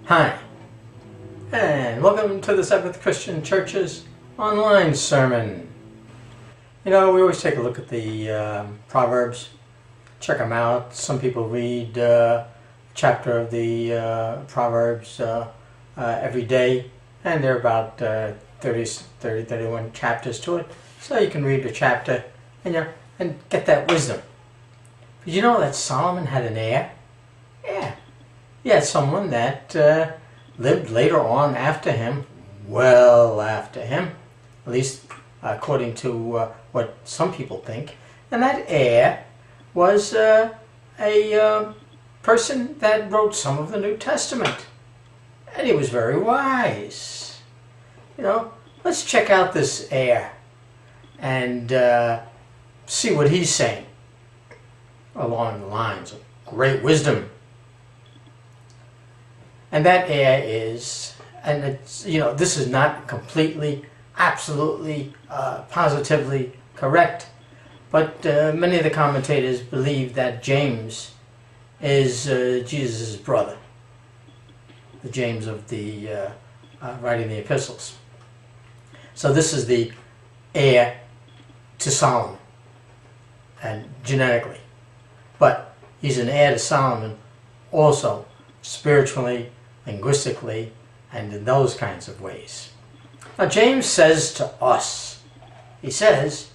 Hi, and welcome to the Seventh Christian Church's online sermon. You know, we always take a look at the Proverbs, check them out. Some people read a chapter of the Proverbs every day, and there are about 31 chapters to it. So you can read a chapter and get that wisdom. Did you know that Solomon had an heir? Yeah. He had someone that lived later on after him, well after him, at least according to what some people think. And that heir was a person that wrote some of the New Testament. And he was very wise. You know, let's check out this heir and see what he's saying along the lines of great wisdom. And that heir is, and it's, you know, this is not completely, absolutely, positively correct, but many of the commentators believe that James is Jesus' brother, the James of the writing the epistles. So this is the heir to Solomon, and genetically, but he's an heir to Solomon also spiritually, linguistically, and in those kinds of ways. Now James says to us, he says,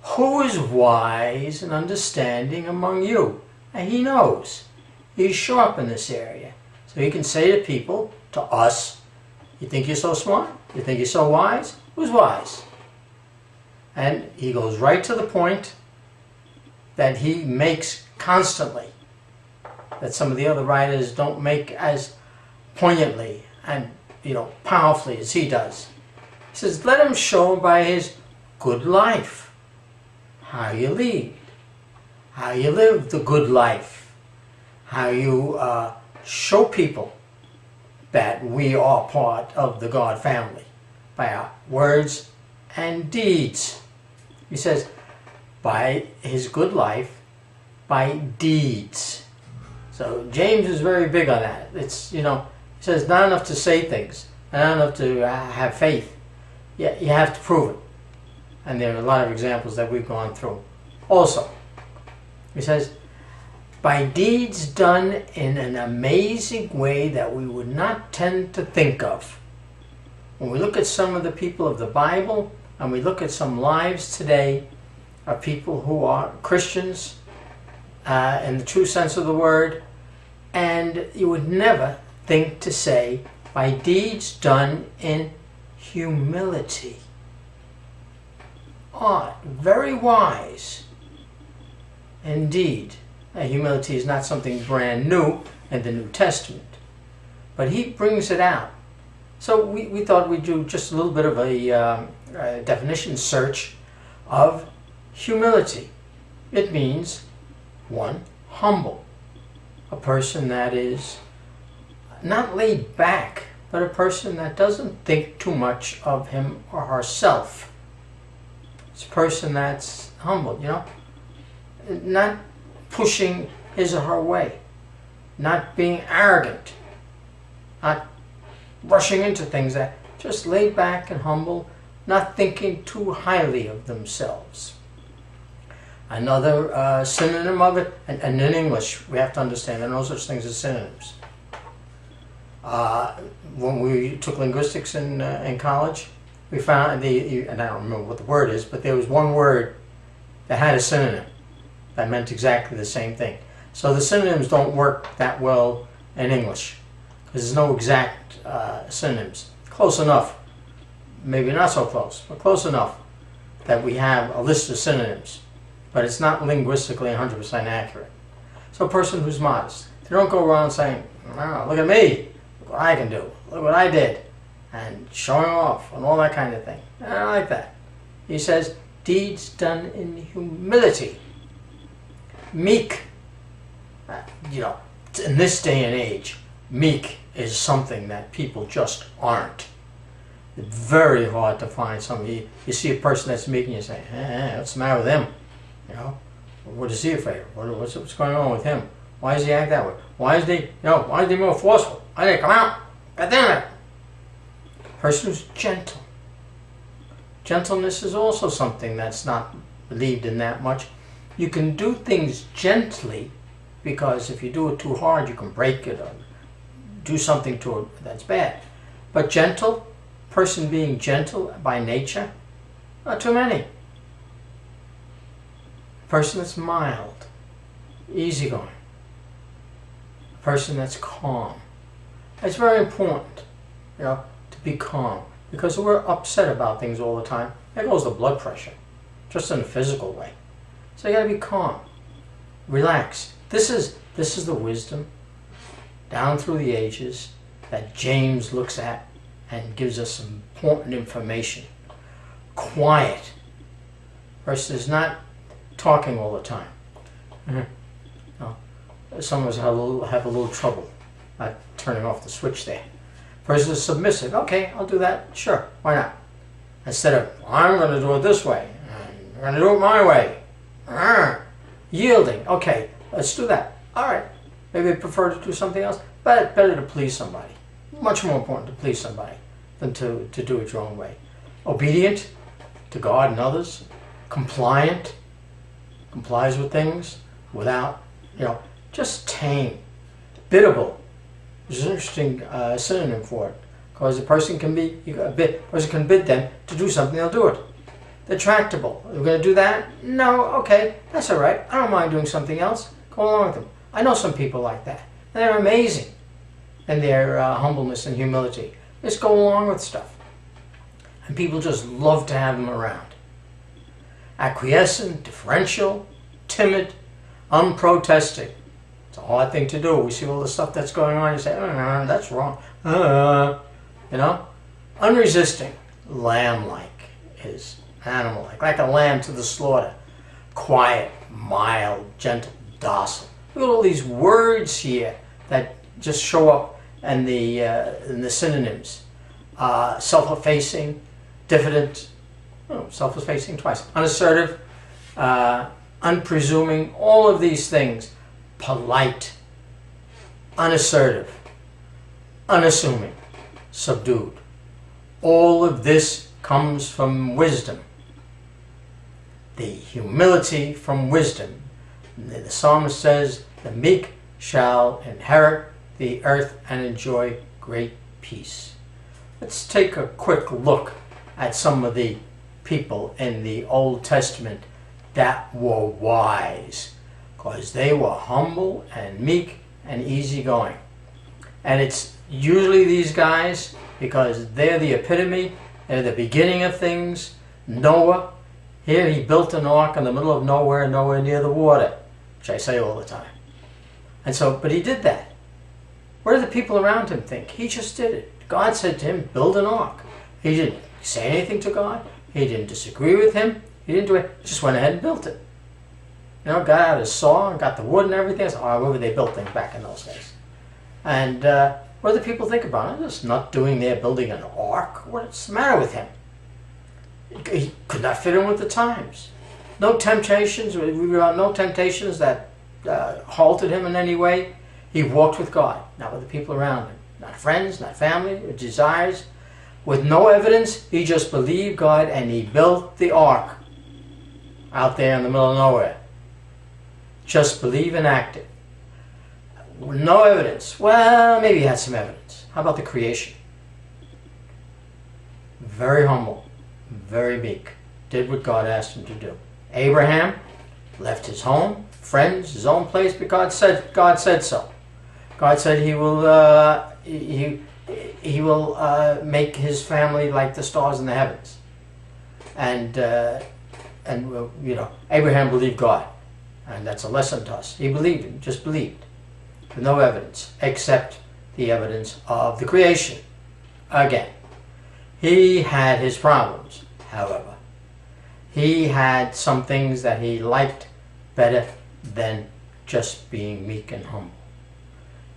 who is wise and understanding among you? And he knows. He's sharp in this area. So he can say to people, to us, you think you're so smart? You think you're so wise? Who's wise? And he goes right to the point that he makes constantly, that some of the other writers don't make as poignantly and, you know, powerfully as he does. He says, let him show by his good life how you lead, how you live the good life, how you show people that we are part of the God family by our words and deeds. He says, by his good life, by deeds. So James is very big on that. It's, you know, he says not enough to say things, not enough to have faith. Yeah, you have to prove it. And there are a lot of examples that we've gone through. Also, he says, by deeds done in an amazing way that we would not tend to think of. When we look at some of the people of the Bible, and we look at some lives today of people who are Christians, in the true sense of the word, and you would never think to say, by deeds done in humility. Very wise indeed. Now, humility is not something brand new in the New Testament, but he brings it out. So we thought we'd do just a little bit of a definition search of humility. It means, one, humble. A person that is not laid back, but a person that doesn't think too much of him or herself. It's a person that's humble, you know, not pushing his or her way, not being arrogant, not rushing into things, that just laid back and humble, not thinking too highly of themselves. Another synonym of it, and in English we have to understand there are no such things as synonyms. When we took linguistics in college, we found, and I don't remember what the word is, but there was one word that had a synonym that meant exactly the same thing. So the synonyms don't work that well in English, because there's no exact synonyms. Close enough, maybe not so close, but close enough that we have a list of synonyms. But it's not linguistically 100% accurate. So a person who's modest, they don't go around saying, oh, look at me, look what I can do, look what I did, and showing off and all that kind of thing. I don't like that. He says, deeds done in humility. Meek. You know, in this day and age, meek is something that people just aren't. It's very hard to find somebody. You see a person that's meek and you say, what's the matter with him? You know, what is he afraid of? What's going on with him? Why does he act that way? Why is he more forceful? I didn't come out. God damn it. Person who's gentle. Gentleness is also something that's not believed in that much. You can do things gently, because if you do it too hard, you can break it or do something to it that's bad. But gentle, person being gentle by nature, not too many. Person that's mild, easygoing. Person that's calm. It's very important, to be calm, because we're upset about things all the time. There goes the blood pressure, just in a physical way. So you got to be calm, relax. This is the wisdom down through the ages that James looks at and gives us some important information. Quiet. Person is not talking all the time. Some of us have a little trouble not turning off the switch there. Person is submissive. Okay, I'll do that. Sure, why not? Instead of, I'm going to do it this way. I'm going to do it my way. Yielding. Okay, let's do that. All right. Maybe I prefer to do something else, but better to please somebody. Much more important to please somebody than to do it your own way. Obedient to God and others. Compliant. Complies with things without, just tame. Biddable. There's an interesting synonym for it, because a person can bid them to do something, they'll do it. They're tractable. We're going to do that? No, okay, that's all right. I don't mind doing something else. Go along with them. I know some people like that. And they're amazing in their humbleness and humility. Just go along with stuff. And people just love to have them around. Acquiescent, deferential, timid, unprotesting. It's a hard thing to do. We see all the stuff that's going on. You say, that's wrong. Unresisting, lamb-like is animal-like, like a lamb to the slaughter. Quiet, mild, gentle, docile. Look at all these words here that just show up in the synonyms. Self-effacing, diffident, self-effacing twice. Unassertive, unpresuming, all of these things. Polite, unassertive, unassuming, subdued. All of this comes from wisdom. The humility from wisdom. The psalmist says, the meek shall inherit the earth and enjoy great peace. Let's take a quick look at some of the people in the Old Testament that were wise, because they were humble and meek and easygoing. And it's usually these guys, because they're the epitome, they're the beginning of things. Noah, here he built an ark in the middle of nowhere near the water, which I say all the time. And so, but he did that. What do the people around him think? He just did it. God said to him, build an ark. He didn't say anything to God. He didn't disagree with him. He didn't do it. He just went ahead and built it. Got out his saw and got the wood and everything. So, however they built things back in those days. And what do the people think about it? Just not doing there, building an ark. What's the matter with him? He could not fit in with the times. No temptations. We were no temptations that halted him in any way. He walked with God, not with the people around him. Not friends, not family, or desires. With no evidence, he just believed God and he built the ark out there in the middle of nowhere. Just believe and act it. No evidence. Well, maybe he had some evidence. How about the creation? Very humble, very meek. Did what God asked him to do. Abraham left his home, friends, his own place, because God said so. God said he will make his family like the stars in the heavens. And Abraham believed God. And that's a lesson to us. He believed him, just believed. With no evidence, except the evidence of the creation. Again, he had his problems, however. He had some things that he liked better than just being meek and humble.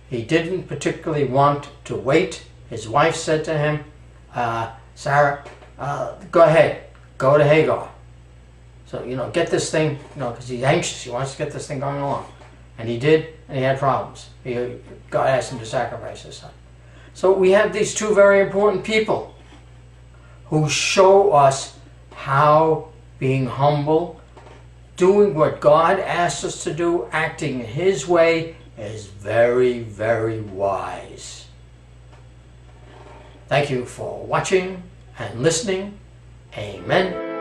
He didn't particularly want to wait. His wife said to him, Sarah, go ahead, go to Hagar. So, get this thing, because he's anxious. He wants to get this thing going along. And he did, and he had problems. God asked him to sacrifice his son. So we have these two very important people who show us how being humble, doing what God asks us to do, acting in His way, is very, very wise. Thank you for watching and listening. Amen.